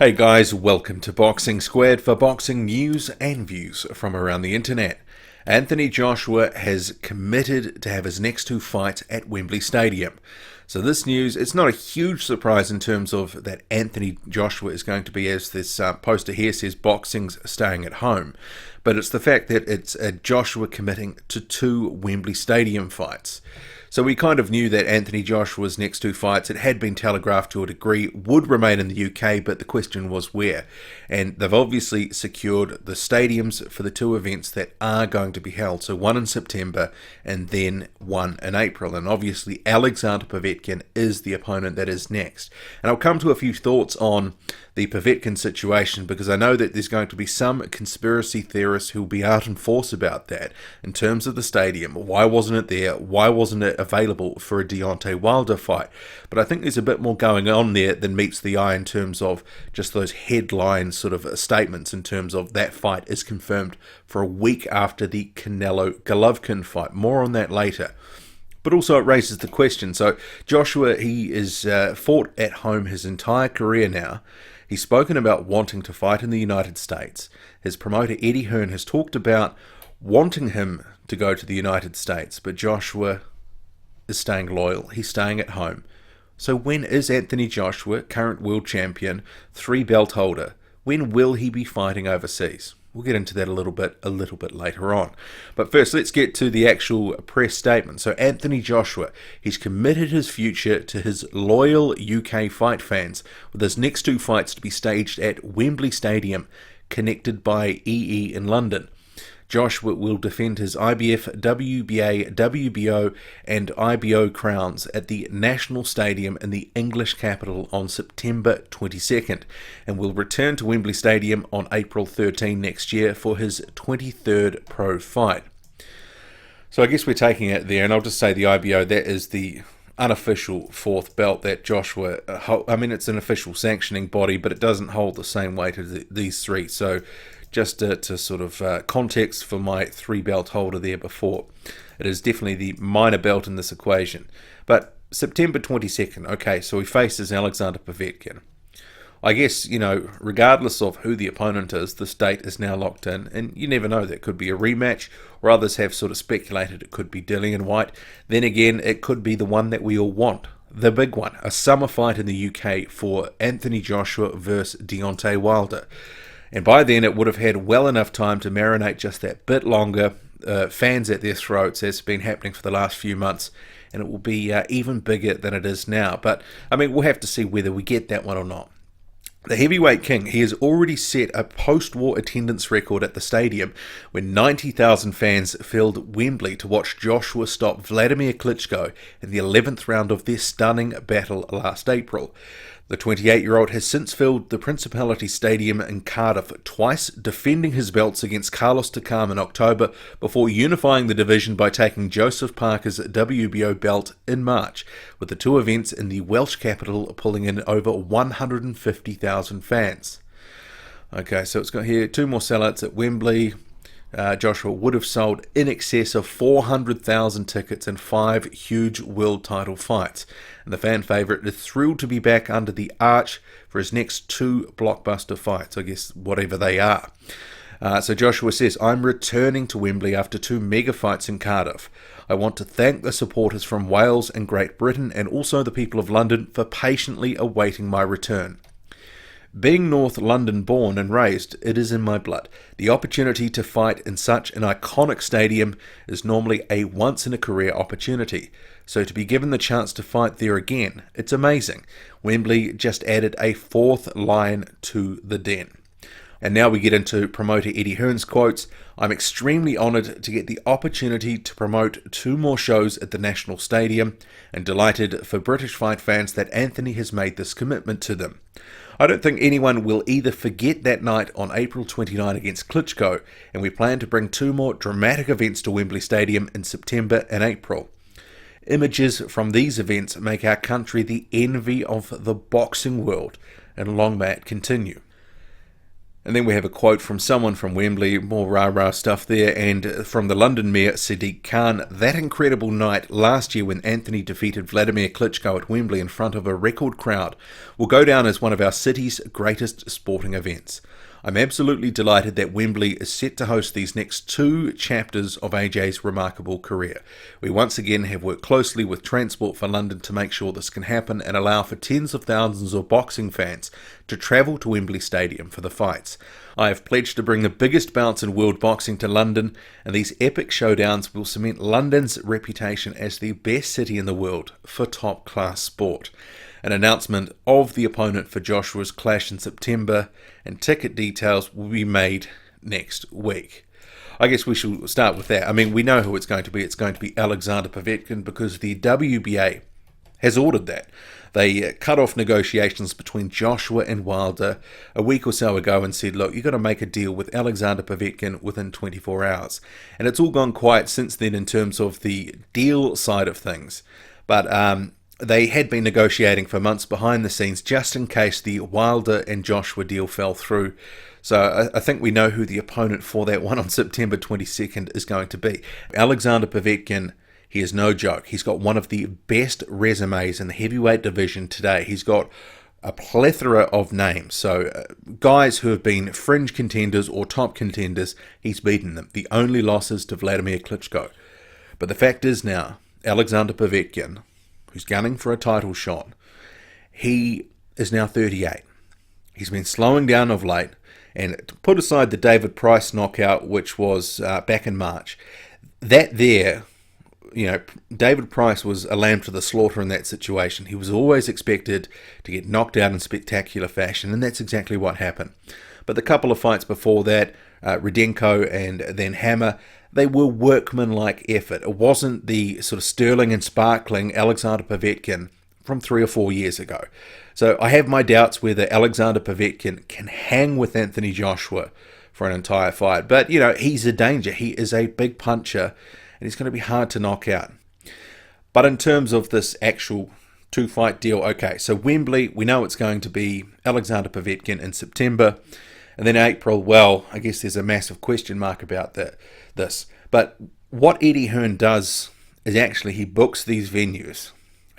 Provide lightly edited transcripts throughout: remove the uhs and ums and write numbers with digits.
Hey guys, welcome to Boxing Squared for boxing news and views from around the internet. Anthony Joshua has committed to have his next two fights at Wembley Stadium. So this news, it's not a huge surprise in terms of that Anthony Joshua is going to be, as this poster here says, boxing's staying at home. But it's the fact that it's Joshua committing to two Wembley Stadium fights. So we kind of knew that Anthony Joshua's next two fights, it had been telegraphed to a degree, would remain in the UK, but the question was where. And they've obviously secured the stadiums for the two events that are going to be held. So one in September and then one in April. And obviously Alexander Povetkin is the opponent that is next. And I'll come to a few thoughts on the Povetkin situation, because I know that there's going to be some conspiracy theorists who will be out in force about that in terms of the stadium. Why wasn't it there? Why wasn't it available for a Deontay Wilder fight? But I think there's a bit more going on there than meets the eye in terms of just those headline sort of statements in terms of that fight is confirmed for a week after the Canelo-Golovkin fight. More on that later. But also it raises the question. So Joshua, he is fought at home his entire career now. He's spoken about wanting to fight in the United States. His promoter Eddie Hearn has talked about wanting him to go to the United States, but Joshua is staying loyal. He's staying at home. So when is Anthony Joshua, current world champion, 3-belt holder, when will he be fighting overseas? We'll get into that a little bit later on. But first, let's get to the actual press statement. So Anthony Joshua, he's committed his future to his loyal UK fight fans, with his next two fights to be staged at Wembley Stadium, connected by EE in London. Joshua will defend his IBF, WBA, WBO and IBO crowns at the National Stadium in the English capital on September 22nd, and will return to Wembley Stadium on April 13 next year for his 23rd pro fight. So I guess we're taking it there, and I'll just say the IBO, that is the unofficial fourth belt that Joshua, I mean, it's an official sanctioning body, but it doesn't hold the same weight as these three. So just to sort of context for my 3-belt holder there before, it is definitely the minor belt in this equation. But September 22nd, okay, so he faces Alexander Povetkin. I guess, regardless of who the opponent is, this date is now locked in, and you never know, that could be a rematch, or others have sort of speculated it could be Dillian White. Then again, it could be the one that we all want, the big one, a summer fight in the UK for Anthony Joshua versus Deontay Wilder. And by then it would have had well enough time to marinate just that bit longer, fans at their throats, as has been happening for the last few months, and it will be even bigger than it is now. But, I mean, we'll have to see whether we get that one or not. The heavyweight king, he has already set a post-war attendance record at the stadium when 90,000 fans filled Wembley to watch Joshua stop Vladimir Klitschko in the 11th round of their stunning battle last April. The 28-year-old has since filled the Principality Stadium in Cardiff twice, defending his belts against Carlos Takam in October before unifying the division by taking Joseph Parker's WBO belt in March, with the two events in the Welsh capital pulling in over 150,000 fans. Okay, so it's got here two more sellouts at Wembley. Joshua would have sold in excess of 400,000 tickets in 5 huge world title fights, and the fan favourite is thrilled to be back under the arch for his next 2 blockbuster fights, I guess whatever they are. So Joshua says, "I'm returning to Wembley after 2 mega fights in Cardiff. I want to thank the supporters from Wales and Great Britain, and also the people of London, for patiently awaiting my return. Being North London born and raised, it is in my blood. The opportunity to fight in such an iconic stadium is normally a once-in-a-career opportunity. So to be given the chance to fight there again, it's amazing. Wembley just added a 4th lion to the den." And now we get into promoter Eddie Hearn's quotes. "I'm extremely honoured to get the opportunity to promote 2 more shows at the National Stadium, and delighted for British fight fans that Anthony has made this commitment to them. I don't think anyone will either forget that night on April 29 against Klitschko, and we plan to bring 2 more dramatic events to Wembley Stadium in September and April. Images from these events make our country the envy of the boxing world, and long may it continue." And then we have a quote from someone from Wembley, more rah-rah stuff there, and from the London Mayor, Sadiq Khan: "That incredible night last year when Anthony defeated Vladimir Klitschko at Wembley in front of a record crowd will go down as one of our city's greatest sporting events. I'm absolutely delighted that Wembley is set to host these next two chapters of AJ's remarkable career. We once again have worked closely with Transport for London to make sure this can happen and allow for tens of thousands of boxing fans to travel to Wembley Stadium for the fights. I have pledged to bring the biggest bouts in world boxing to London, and these epic showdowns will cement London's reputation as the best city in the world for top-class sport." An announcement of the opponent for Joshua's clash in September and ticket details will be made next week. I guess we should start with that. I mean, we know who it's going to be. It's going to be Alexander Povetkin because the WBA has ordered that. They cut off negotiations between Joshua and Wilder a week or so ago and said, look, you've got to make a deal with Alexander Povetkin within 24 hours. And it's all gone quiet since then in terms of the deal side of things. But they had been negotiating for months behind the scenes just in case the Wilder and Joshua deal fell through. So I think we know who the opponent for that one on September 22nd is going to be. Alexander Povetkin, he is no joke. He's got one of the best resumes in the heavyweight division today. He's got a plethora of names. So guys who have been fringe contenders or top contenders, he's beaten them. The only losses to Vladimir Klitschko. But the fact is now, Alexander Povetkin, who's gunning for a title shot, he is now 38. He's been slowing down of late, and to put aside the David Price knockout, which was back in March, that there, David Price was a lamb to the slaughter in that situation. He was always expected to get knocked out in spectacular fashion, and that's exactly what happened. But the couple of fights before that, Rudenko and then Hammer, they were workmanlike effort. It wasn't the sort of sterling and sparkling Alexander Povetkin from 3 or 4 years ago. So I have my doubts whether Alexander Povetkin can hang with Anthony Joshua for an entire fight. But, he's a danger. He is a big puncher, and he's going to be hard to knock out. But in terms of this actual two-fight deal, okay, so Wembley, we know it's going to be Alexander Povetkin in September. And then April, well, I guess there's a massive question mark about this. But what Eddie Hearn does is actually he books these venues.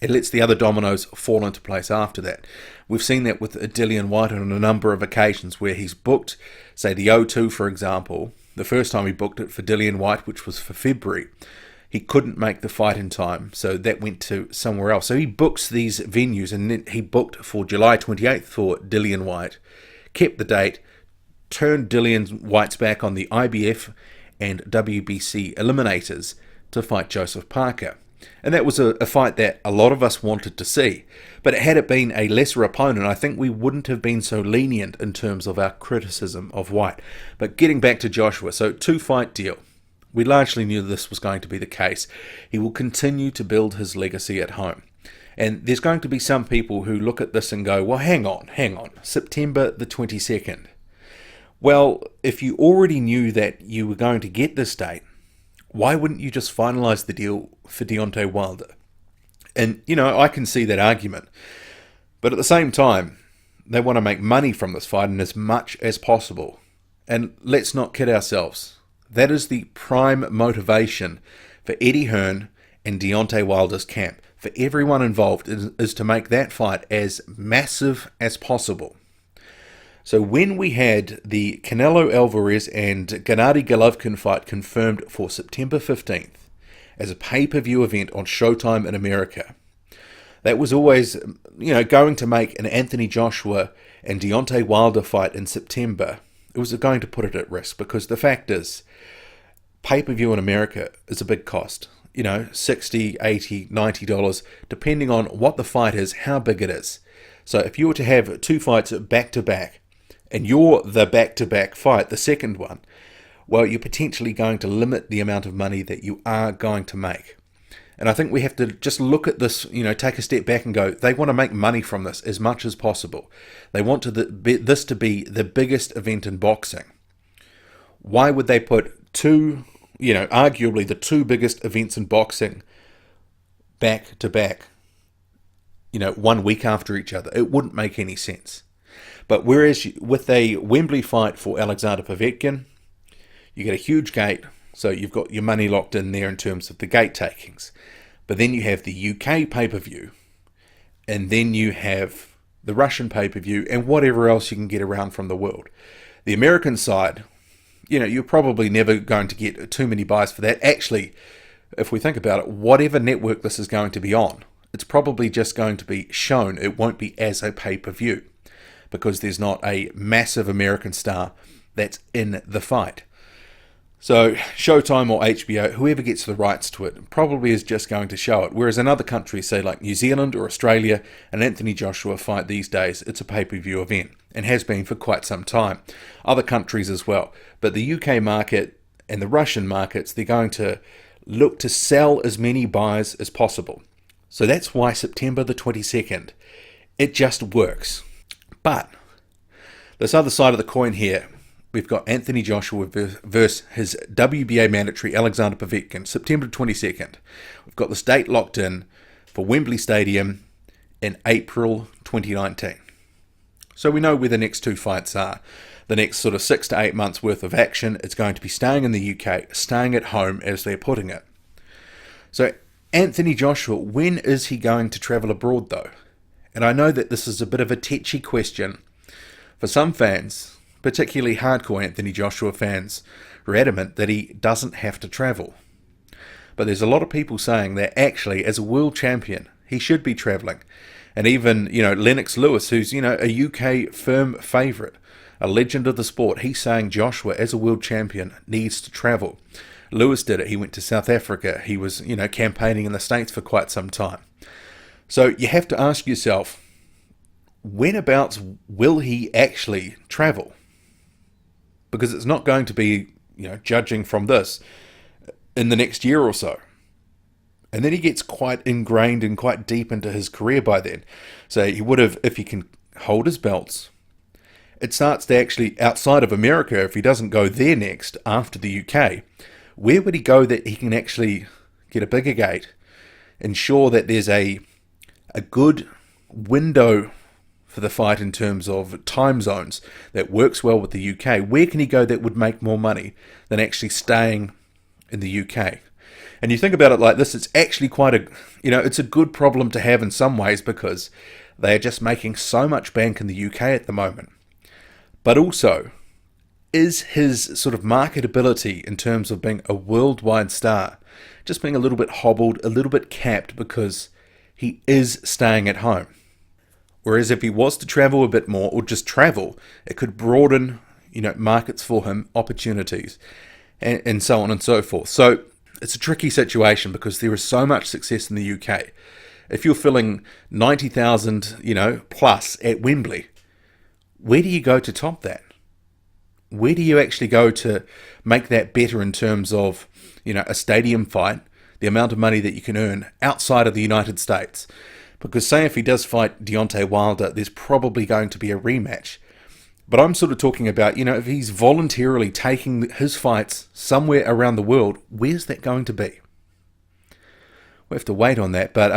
It lets the other dominoes fall into place after that. We've seen that with Dillian Whyte on a number of occasions where he's booked, say the O2 for example. The first time he booked it for Dillian Whyte, which was for February, he couldn't make the fight in time, so that went to somewhere else. So he books these venues, and then he booked for July 28th for Dillian Whyte, kept the date, turned Dillian Whyte's back on the IBF and WBC eliminators to fight Joseph Parker. And that was a fight that a lot of us wanted to see. But had it been a lesser opponent, I think we wouldn't have been so lenient in terms of our criticism of Whyte. But getting back to Joshua, so two-fight deal. We largely knew this was going to be the case. He will continue to build his legacy at home. And there's going to be some people who look at this and go, well, hang on, September the 22nd. Well, if you already knew that you were going to get this date, why wouldn't you just finalise the deal for Deontay Wilder? And, I can see that argument. But at the same time, they want to make money from this fight and as much as possible. And let's not kid ourselves. That is the prime motivation for Eddie Hearn and Deontay Wilder's camp. For everyone involved is to make that fight as massive as possible. So when we had the Canelo Alvarez and Gennady Golovkin fight confirmed for September 15th as a pay-per-view event on Showtime in America, that was always, going to make an Anthony Joshua and Deontay Wilder fight in September. It was going to put it at risk because the fact is, pay-per-view in America is a big cost. $60, $80, $90, depending on what the fight is, how big it is. So if you were to have two fights back-to-back, and you're the back-to-back fight, the second one, well, you're potentially going to limit the amount of money that you are going to make. And I think we have to just look at this, take a step back and go, they want to make money from this as much as possible. They want this to be the biggest event in boxing. Why would they put two, arguably the two biggest events in boxing back-to-back, 1 week after each other? It wouldn't make any sense. But whereas with a Wembley fight for Alexander Povetkin, you get a huge gate, so you've got your money locked in there in terms of the gate takings. But then you have the UK pay-per-view, and then you have the Russian pay-per-view, and whatever else you can get around from the world. The American side, you're probably never going to get too many buys for that. Actually, if we think about it, whatever network this is going to be on, it's probably just going to be shown. It won't be as a pay-per-view because there's not a massive American star that's in the fight. So Showtime or HBO, whoever gets the rights to it, probably is just going to show it. Whereas in other countries, say like New Zealand or Australia, an Anthony Joshua fight these days, it's a pay-per-view event and has been for quite some time. Other countries as well. But the UK market and the Russian markets, they're going to look to sell as many buys as possible. So that's why September the 22nd, it just works. But this other side of the coin here, we've got Anthony Joshua versus his WBA mandatory Alexander Povetkin, September 22nd. We've got this date locked in for Wembley Stadium in April 2019. So we know where the next two fights are. The next sort of 6 to 8 months worth of action, it's going to be staying in the UK, staying at home as they're putting it. So Anthony Joshua, when is he going to travel abroad though? And I know that this is a bit of a tetchy question for some fans, particularly hardcore Anthony Joshua fans, are adamant that he doesn't have to travel. But there's a lot of people saying that actually, as a world champion, he should be travelling. And even, Lennox Lewis, who's, a UK firm favourite, a legend of the sport, he's saying Joshua, as a world champion, needs to travel. Lewis did it. He went to South Africa. He was, campaigning in the States for quite some time. So you have to ask yourself, whenabouts will he actually travel? Because it's not going to be, judging from this, in the next year or so. And then he gets quite ingrained and quite deep into his career by then. So he would have, if he can hold his belts, it starts to actually, outside of America, if he doesn't go there next, after the UK, where would he go that he can actually get a bigger gate, ensure that there's a good window for the fight in terms of time zones that works well with the UK? Where can he go that would make more money than actually staying in the UK? And you think about it like this, it's actually quite it's a good problem to have in some ways because they are just making so much bank in the UK at the moment. But also, is his sort of marketability in terms of being a worldwide star just being a little bit hobbled, a little bit capped because he is staying at home? Whereas if he was to travel a bit more, or just travel, it could broaden, markets for him, opportunities, and so on and so forth. So it's a tricky situation because there is so much success in the UK. If you're filling 90,000, plus at Wembley, where do you go to top that? Where do you actually go to make that better in terms of, a stadium fight, the amount of money that you can earn outside of the United States? Because say if he does fight Deontay Wilder, there's probably going to be a rematch. But I'm sort of talking about, if he's voluntarily taking his fights somewhere around the world, where's that going to be? We have to wait on that. But,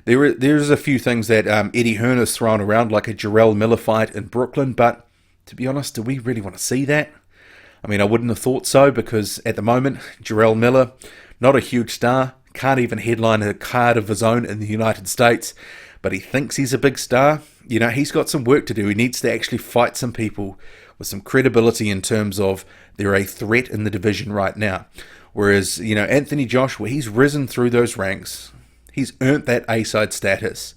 there's a few things that Eddie Hearn has thrown around, like a Jarrell Miller fight in Brooklyn. But to be honest, do we really want to see that? I wouldn't have thought so, because at the moment, Jarrell Miller, not a huge star, can't even headline a card of his own in the United States, but he thinks he's a big star. He's got some work to do. He needs to actually fight some people with some credibility in terms of they're a threat in the division right now. Whereas, Anthony Joshua, he's risen through those ranks. He's earned that A-side status.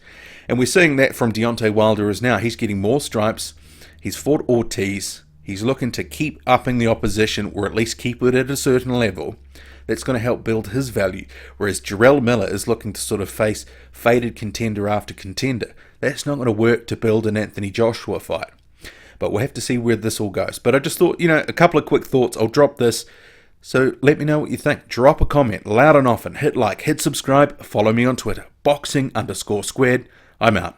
And we're seeing that from Deontay Wilder as now. He's getting more stripes. He's fought Ortiz. He's looking to keep upping the opposition, or at least keep it at a certain level. That's going to help build his value. Whereas Jarrell Miller is looking to sort of face faded contender after contender. That's not going to work to build an Anthony Joshua fight. But we'll have to see where this all goes. But I just thought, a couple of quick thoughts. I'll drop this. So let me know what you think. Drop a comment loud and often. Hit like, hit subscribe. Follow me on Twitter. Boxing_squared. I'm out.